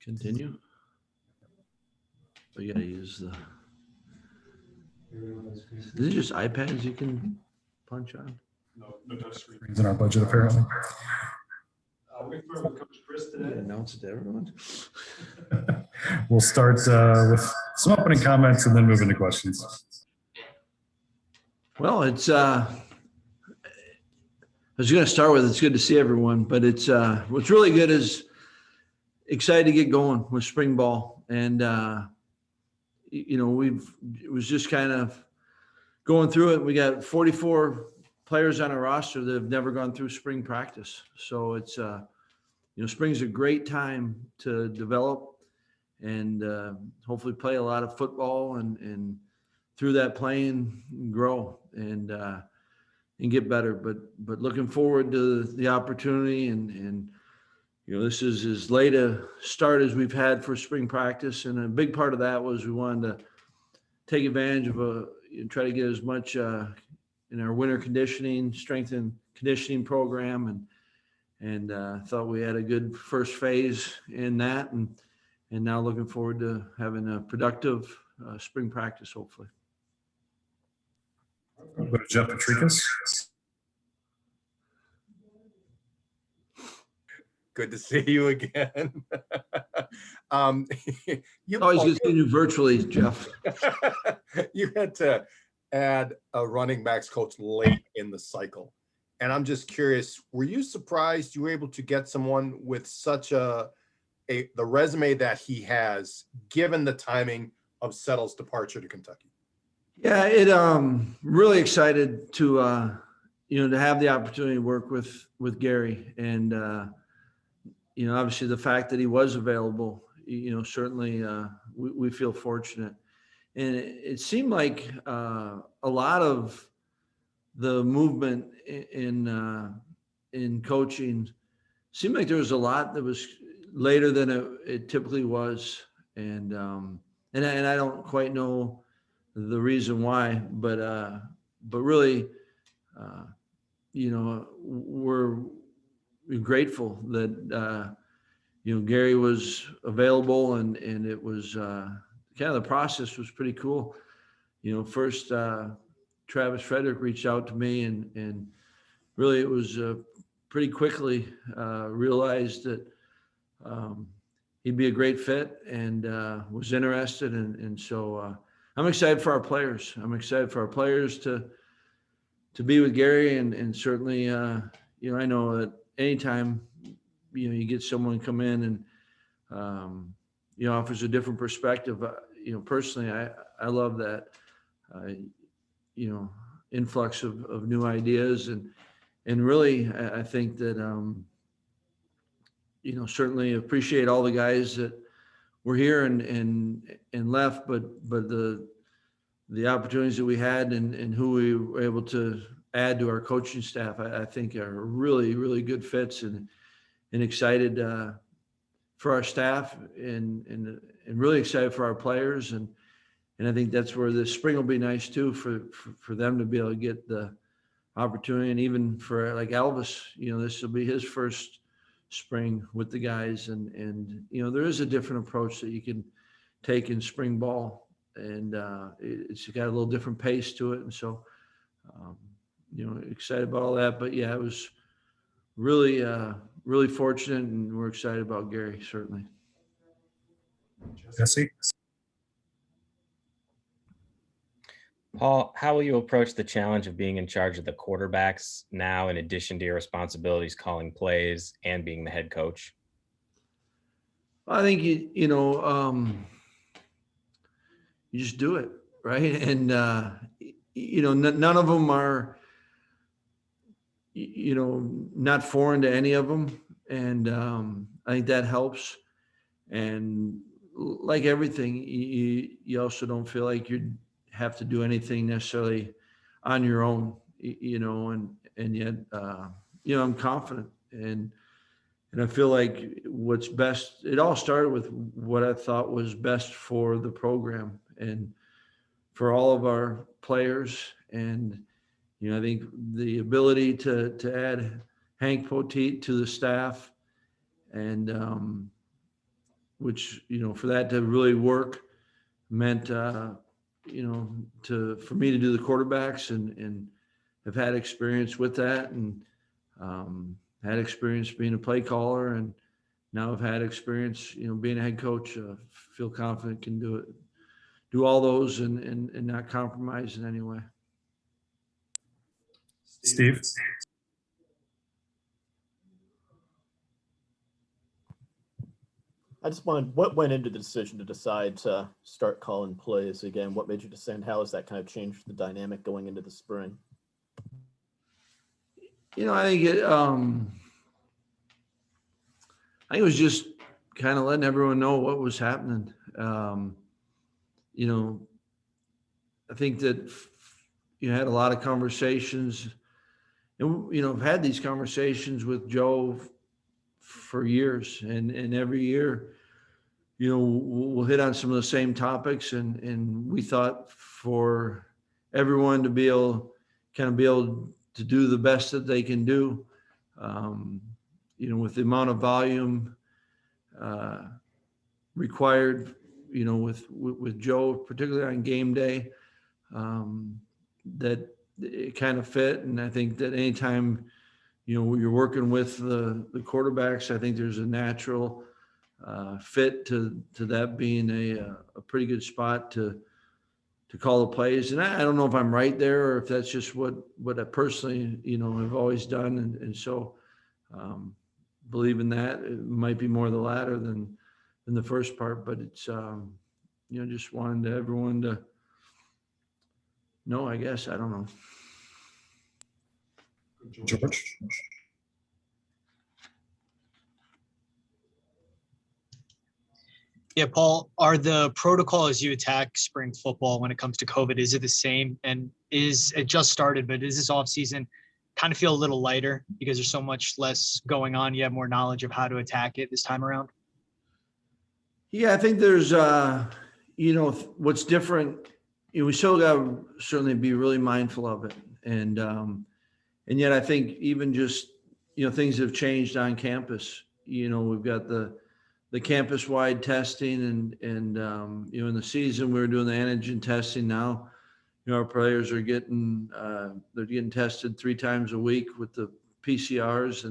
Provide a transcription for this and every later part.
Continue. We gotta use the. Is it just iPads you can punch on? No touch screen. Screens in our budget, apparently. We start with Coach Chryst Did I today. announce it to everyone? We'll start with some opening comments and then move into questions. Well, I was going to start with, it's good to see everyone, but what's really good is excited to get going with spring ball. And, it was just kind of going through it. We got 44 players on our roster that have never gone through spring practice. So it's, spring's a great time to develop and hopefully play a lot of football and through that playing grow and get better. But looking forward to the opportunity and this is as late a start as we've had for spring practice. And a big part of that was we wanted to take advantage of try to get as much in our winter conditioning, strength and conditioning program. And thought we had a good first phase in that. And now looking forward to having a productive spring practice, hopefully. Go to Jeff Petrikis. Good to see you again. Always good seeing you virtually, Jeff. You had to add a running backs coach late in the cycle. And I'm just curious, were you surprised you were able to get someone with such the resume that he has, given the timing of Settle's departure to Kentucky? Yeah, it really excited to have the opportunity to work with Gary, and obviously the fact that he was available, certainly we feel fortunate, and it seemed like a lot of the movement in coaching seemed like there was a lot that was later than it typically was, and I don't quite know the reason why, but really, we're grateful that Gary was available, and it was kind of the process was pretty cool. First Travis Frederick reached out to me, and really it was pretty quickly realized that he'd be a great fit and was interested, and so I'm excited for our players. I'm excited for our players to be with Gary, and certainly I know that anytime you get someone come in and offers a different perspective. Personally, I love that influx of new ideas, and really I think that certainly appreciate all the guys that were here and left, but the opportunities that we had and who we were able to add to our coaching staff, I think are really, really good fits, and excited for our staff and really excited for our players. And I think that's where the spring will be nice too, for them to be able to get the opportunity. And even for like Elvis, this will be his first spring with the guys. And there is a different approach that you can take in spring ball, and it's got a little different pace to it. And so, excited about all that. But yeah, it was really, really fortunate, and we're excited about Gary, certainly. Jesse. Paul, how will you approach the challenge of being in charge of the quarterbacks now, in addition to your responsibilities calling plays and being the head coach? I think you just do it, right? And none of them are not foreign to any of them, and I think that helps. And like everything, you also don't feel like you have to do anything necessarily on your own, and yet I'm confident, and I feel like what's best, it all started with what I thought was best for the program and for all of our players. And I think the ability to add Hank Poteet to the staff, and which, for that to really work meant, for me to do the quarterbacks and have had experience with that, and had experience being a play caller, and now I've had experience, being a head coach. Feel confident can do all those and not compromise in any way. Steve? I just wanted, what went into the decision to decide to start calling plays again? What made you decide? How has that kind of changed the dynamic going into the spring? I think it was just kind of letting everyone know what was happening. I think that you had a lot of conversations, and I've had these conversations with Joe for years, and every year, we'll hit on some of the same topics, and we thought for everyone to be able to do the best that they can do, with the amount of volume required, with Joe, particularly on game day, that it kind of fit. And I think that anytime, you're working with the quarterbacks, I think there's a natural fit to that being a pretty good spot to call the plays. And I don't know if I'm right there, or if that's just what I personally, have always done. And so believe in that. It might be more the latter than the first part, but it's, just wanted everyone to know, I guess. I don't know. George? Yeah, Paul, are the protocol as you attack spring football when it comes to COVID, is it the same? And is it just started, but is this offseason kind of feel a little lighter because there's so much less going on? You have more knowledge of how to attack it this time around? Yeah, I think there's, what's different, we still got to certainly be really mindful of it. And yet I think even just, things have changed on campus. We've got the campus-wide testing, and in the season we were doing the antigen testing. Now, our players are getting tested 3 times a week with the PCRs,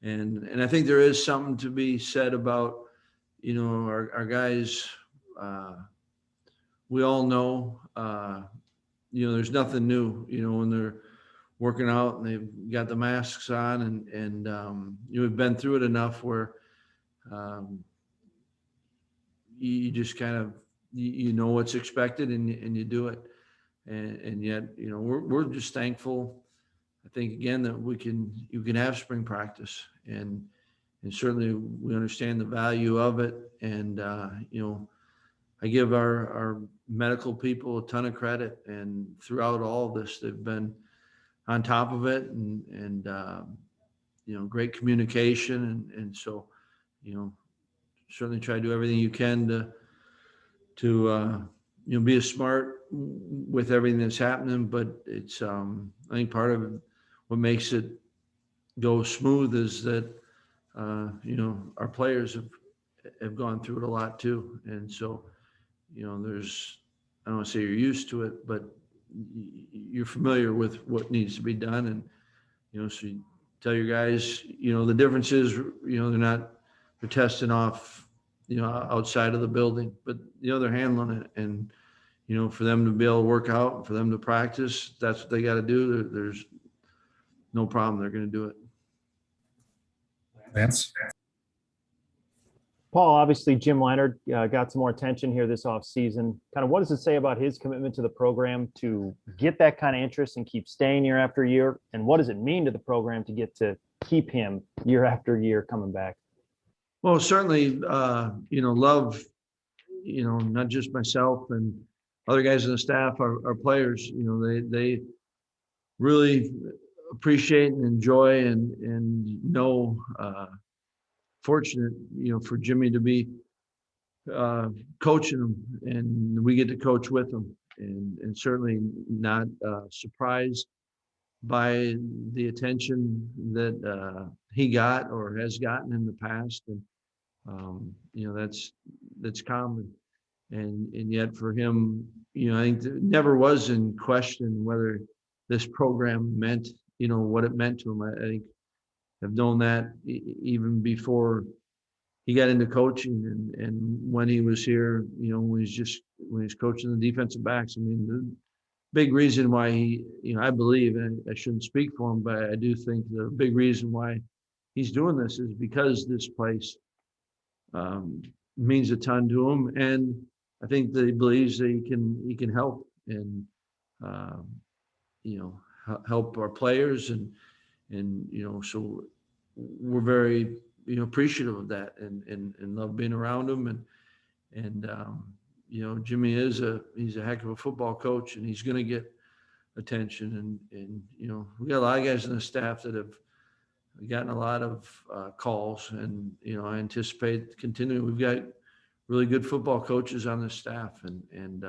and I think there is something to be said about, our guys. We all know, there's nothing new, when they're working out and they've got the masks on, and we've been through it enough where you just kind of, what's expected, and you do it. And yet, we're just thankful, I think, again, that you can have spring practice, and certainly we understand the value of it. And, I give our medical people a ton of credit, and throughout all of this, they've been on top of it, and great communication. And so, certainly try to do everything you can to be smart with everything that's happening. But it's, I think part of what makes it go smooth is that, our players have gone through it a lot too. And so, there's, I don't want to say you're used to it, but you're familiar with what needs to be done. And, so you tell your guys, the difference is, they're testing off, outside of the building, but, they're handling it. And, for them to be able to work out, for them to practice, that's what they got to do. There's no problem. They're going to do it. Vance? Paul, obviously Jim Leonard got some more attention here this offseason. Kind of what does it say about his commitment to the program to get that kind of interest and keep staying year after year? And what does it mean to the program to get to keep him year after year coming back? Well, certainly, love, not just myself and other guys on the staff, our players, they really appreciate and enjoy and know, fortunate, for Jimmy to be coaching them, and we get to coach with them, and certainly not surprised by the attention that he got or has gotten in the past. And that's common. And yet for him, I think it never was in question whether this program meant, what it meant to him. I think I've known that even before he got into coaching and when he was here, when he's coaching the defensive backs. I mean, the big reason why he, I believe, and I shouldn't speak for him, but I do think the big reason why he's doing this is because this place means a ton to him, and I think that he believes that he can help and um, help our players and so we're very appreciative of that and love being around him and Jimmy he's a heck of a football coach and he's going to get attention and we got a lot of guys on the staff that have gotten a lot of calls and I anticipate continuing. We've got really good football coaches on the staff and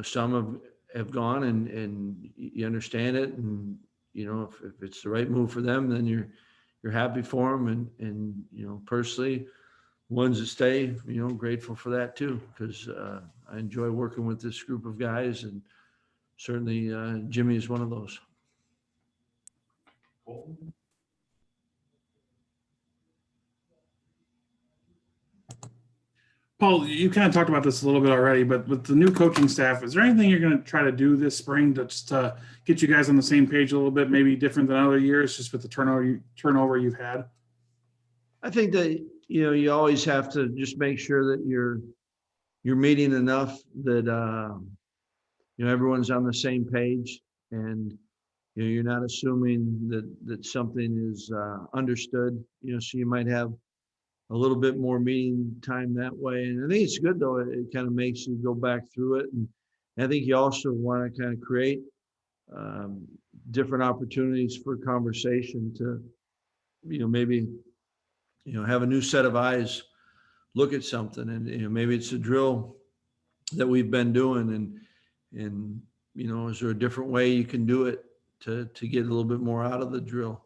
some have gone and you understand it and if it's the right move for them then you're happy for them and personally ones that stay grateful for that too because I enjoy working with this group of guys and certainly Jimmy is one of those. Colton? Paul, you kind of talked about this a little bit already, but with the new coaching staff, is there anything you're going to try to do this spring to just get you guys on the same page a little bit, maybe different than other years, just with the turnover you've had? I think that you always have to just make sure that you're meeting enough that everyone's on the same page and you're not assuming that something is understood. So you might have a little bit more meeting time that way. And I think it's good though. It kind of makes you go back through it. And I think you also want to kind of create different opportunities for conversation to, maybe, have a new set of eyes, look at something and, maybe it's a drill that we've been doing and, is there a different way you can do it to get a little bit more out of the drill?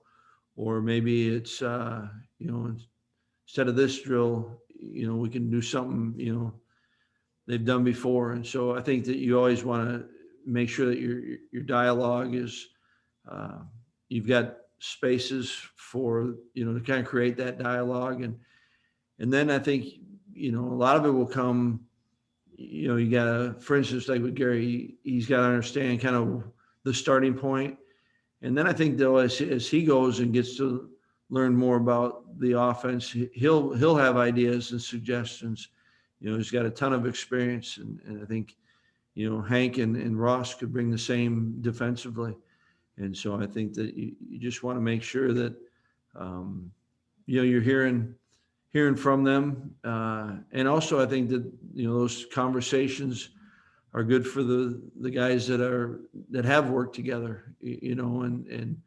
Or maybe it's, instead of this drill, we can do something, they've done before. And so I think that you always want to make sure that your dialogue is, you've got spaces for, to kind of create that dialogue. And then I think, a lot of it will come, you gotta, for instance, like with Gary, he's got to understand kind of the starting point. And then I think though, as he goes and gets to learn more about the offense, he'll have ideas and suggestions. He's got a ton of experience, and I think Hank and Ross could bring the same defensively. And so I think that you just want to make sure that you're hearing from them, and also I think that those conversations are good for the guys that have worked together, and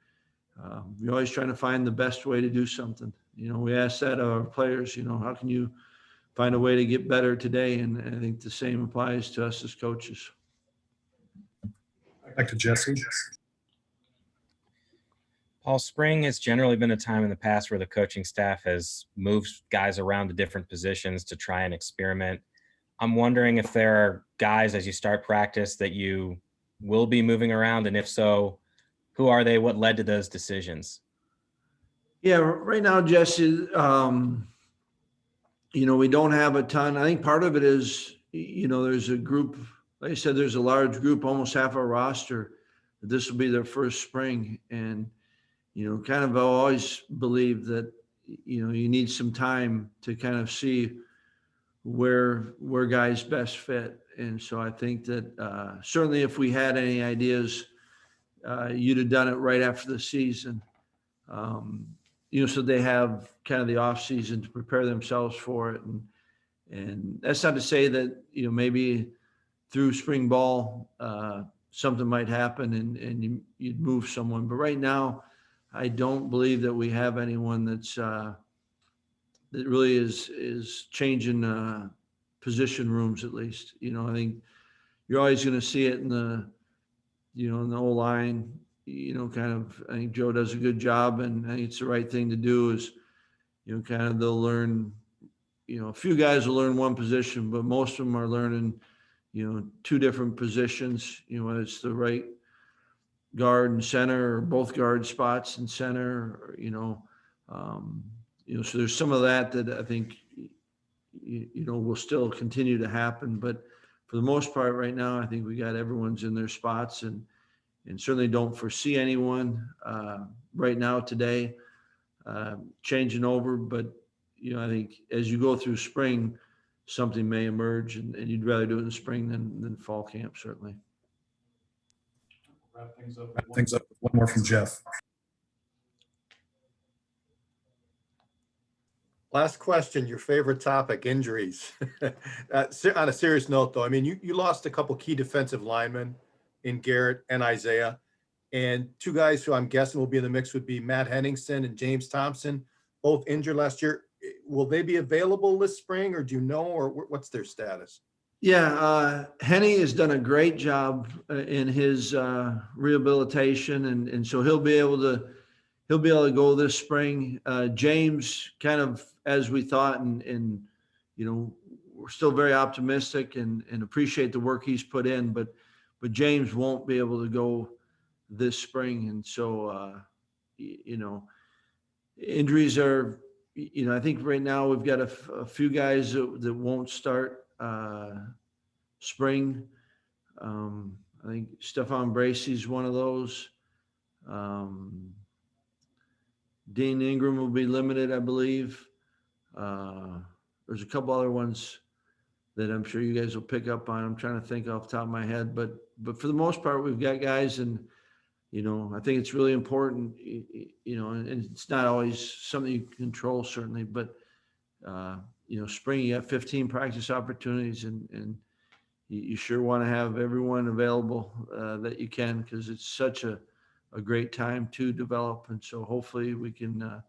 you're always trying to find the best way to do something. We ask that of our players, how can you find a way to get better today? And I think the same applies to us as coaches. Back to Jesse. Paul, spring has generally been a time in the past where the coaching staff has moved guys around to different positions to try and experiment. I'm wondering if there are guys as you start practice that you will be moving around, and if so, who are they? What led to those decisions? Yeah, right now, Jesse, we don't have a ton. I think part of it is, there's a group, like I said, there's a large group, almost half our roster. This will be their first spring. And, kind of always believe that, you need some time to kind of see where guys best fit. And so I think that certainly if we had any ideas, you'd have done it right after the season. So they have kind of the off season to prepare themselves for it. And that's not to say that, maybe through spring ball, something might happen and you'd move someone. But right now, I don't believe that we have anyone that's that really is changing position rooms, at least. I think you're always going to see it in the O-line, kind of, I think Joe does a good job, and I think it's the right thing to do is, you know, kind of they'll learn, you know, a few guys will learn one position, but most of them are learning, you know, two different positions, you know, whether it's the right guard and center or both guard spots and center, or, so there's some of that I think, will still continue to happen, but for the most part right now, I think we got everyone's in their spots and certainly don't foresee anyone right now today changing over, but I think as you go through spring, something may emerge and you'd rather do it in the spring than fall camp, certainly. Wrap things up. Wrap things up with one more from Jeff. Last question, your favorite topic, injuries. On a serious note, though, I mean, you lost a couple key defensive linemen in Garrett and Isaiah, and two guys who I'm guessing will be in the mix would be Matt Henningsen and James Thompson, both injured last year. Will they be available this spring, or do you know, or what's their status? Yeah, Henny has done a great job in his rehabilitation, and so he'll be able to go this spring. James, kind of as we thought, and we're still very optimistic and appreciate the work he's put in, but James won't be able to go this spring, and so injuries are. I think right now we've got a few guys that won't start spring. I think Stefan Bracey's one of those. Dean Ingram will be limited, I believe. There's a couple other ones that I'm sure you guys will pick up on. I'm trying to think off the top of my head, but for the most part, we've got guys, and I think it's really important, and it's not always something you can control, certainly, but spring, you have 15 practice opportunities, and you sure want to have everyone available that you can, because it's such a great time to develop. And so hopefully we can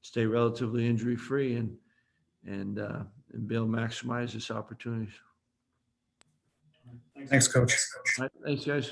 stay relatively injury free and be able to maximize this opportunity. Thanks, Coach. All right, thanks, guys.